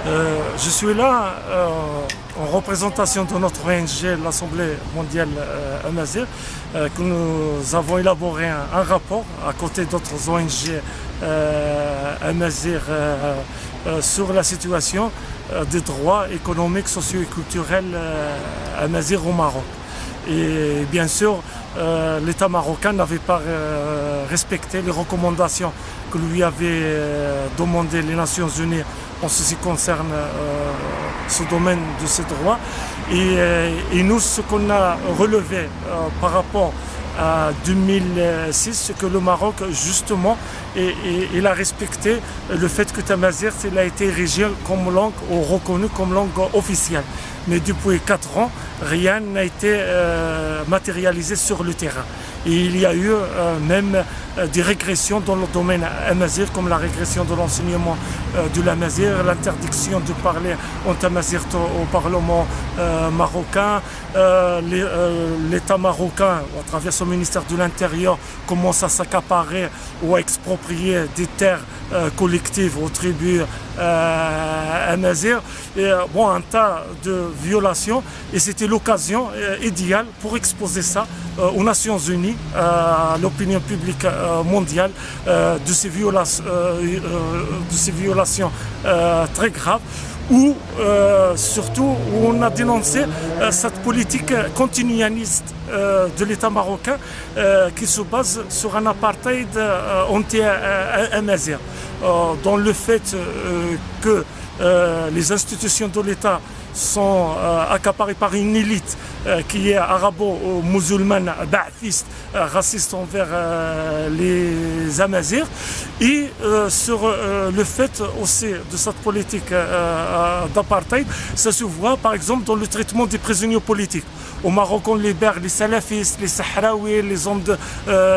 Je suis là en représentation de notre ONG, l'Assemblée mondiale Amazir, que nous avons élaboré un rapport à côté d'autres ONG Amazir sur la situation des droits économiques, socio et culturels Amazir au Maroc. Et bien sûr, l'État marocain n'avait pas respecté les recommandations que lui avaient demandé les Nations Unies en ce qui concerne ce domaine de ces droits. Et nous, ce qu'on a relevé par rapport à 2006, c'est que le Maroc, justement, il a respecté le fait que Tamazight il a été érigé comme langue ou reconnu comme langue officielle. Mais depuis 4 ans, rien n'a été matérialisé sur le terrain. Et il y a eu même des régressions dans le domaine amazigh, comme la régression de l'enseignement de l'amazigh, l'interdiction de parler en tamazight au Parlement marocain. L'État marocain, à travers son ministère de l'Intérieur, commence à s'accaparer ou à exproprier des terres collectives aux tribus amazigh. Bon, un tas de violations, et c'était l'occasion idéale pour exposer ça aux Nations Unies, à l'opinion publique mondiale, de ces violations très graves, où surtout où on a dénoncé cette politique continuiste de l'État marocain qui se base sur un apartheid anti-amazigh, dans le fait que les institutions de l'État sont accaparées par une élite qui est arabo-musulmane, ba'athiste, raciste envers les Amazirs, et sur le fait aussi de cette politique d'apartheid, ça se voit par exemple dans le traitement des prisonniers politiques. Au Maroc, on libère les salafistes, les sahraouis, les hommes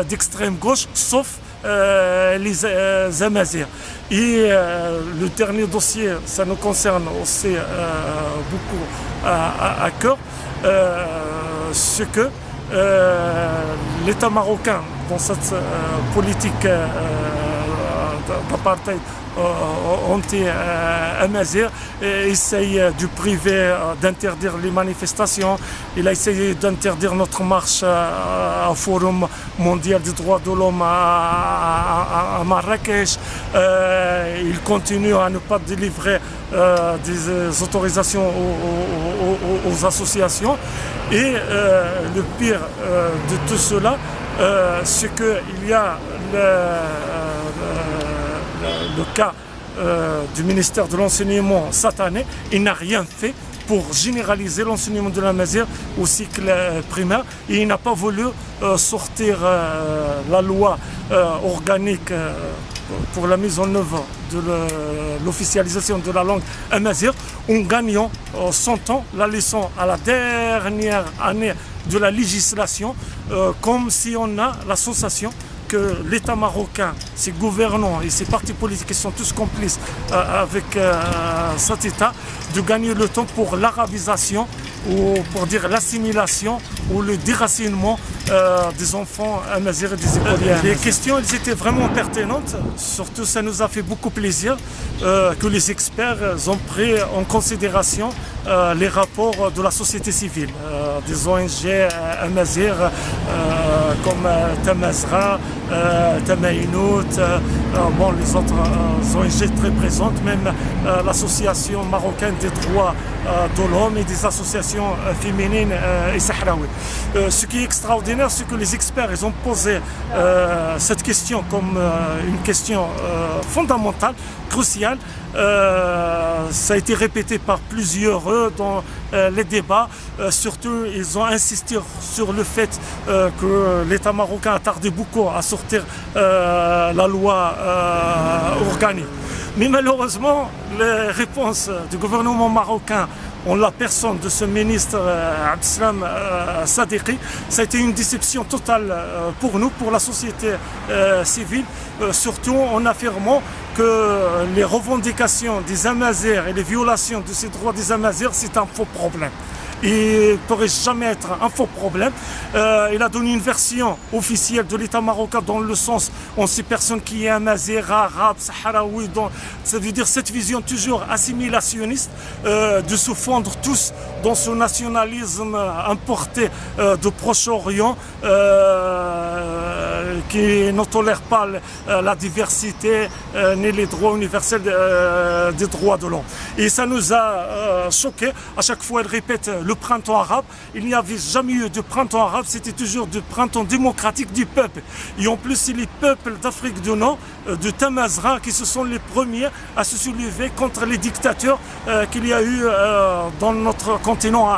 d'extrême gauche, sauf les Amazirs. Et le dernier dossier, ça nous concerne aussi beaucoup à cœur, ce que l'État marocain, dans cette politique d'apartheid anti-amazigh, essaye de priver, d'interdire les manifestations. Il a essayé d'interdire notre marche au Forum mondial des droits de l'homme à Marrakech. Il continue à ne pas délivrer des autorisations aux associations. Et le pire de tout cela, c'est qu'il y a le cas du ministère de l'enseignement cette année. Il n'a rien fait pour généraliser l'enseignement de l'amazigh au cycle primaire, et il n'a pas voulu sortir la loi organique pour la mise en œuvre de l'officialisation de la langue amazigh, en gagnant son temps, la laissant à la dernière année de la législation, comme si on a la sensation que l'État marocain, ses gouvernants et ses partis politiques sont tous complices avec cet État, de gagner le temps pour l'arabisation, ou pour dire l'assimilation ou le déracinement des enfants amazigh et des écoliers. Les questions, elles étaient vraiment pertinentes. Surtout, ça nous a fait beaucoup plaisir que les experts ont pris en considération les rapports de la société civile, des ONG amazigh comme Tamazra, Tamaïnout, bon, les autres ONG très présentes, même l'association marocaine des droits de l'homme et des associations féminines et sahraouis. Ce qui est extraordinaire, c'est que les experts ils ont posé cette question comme une question fondamentale, cruciale. Ça a été répété par plusieurs dans les débats. Surtout, ils ont insisté sur le fait que l'État marocain a tardé beaucoup à sortir la loi organique. Mais malheureusement, les réponses du gouvernement marocain en la personne de ce ministre Abdeslam Sadiqi, ça a été une déception totale pour nous, pour la société civile, surtout en affirmant que les revendications des Amazirs et les violations de ces droits des Amazirs, c'est un faux problème. il ne pourrait jamais être un faux problème. Il a donné une version officielle de l'État marocain dans le sens on sait personne qui est un Mazir, arabe, sahraoui. Ça veut dire cette vision toujours assimilationniste de se fondre tous dans ce nationalisme importé de Proche-Orient qui ne tolère pas la diversité ni les droits universels des droits de l'homme. Et ça nous a choqués. À chaque fois, elle répète le printemps arabe. Il n'y avait jamais eu de printemps arabe, c'était toujours du printemps démocratique du peuple. Et en plus, c'est les peuples d'Afrique du Nord, de Tamazra, qui se sont les premiers à se soulever contre les dictateurs qu'il y a eu dans notre continent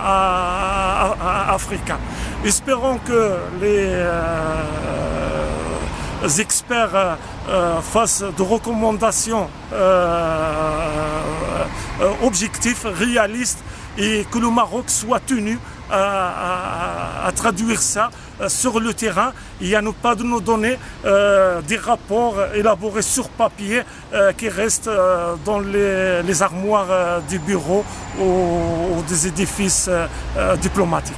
africain. Espérons que les experts fassent de recommandations objectives, réalistes, et que le Maroc soit tenu à traduire ça sur le terrain et à ne pas nous donner des rapports élaborés sur papier qui restent dans les armoires des bureaux ou des édifices diplomatiques.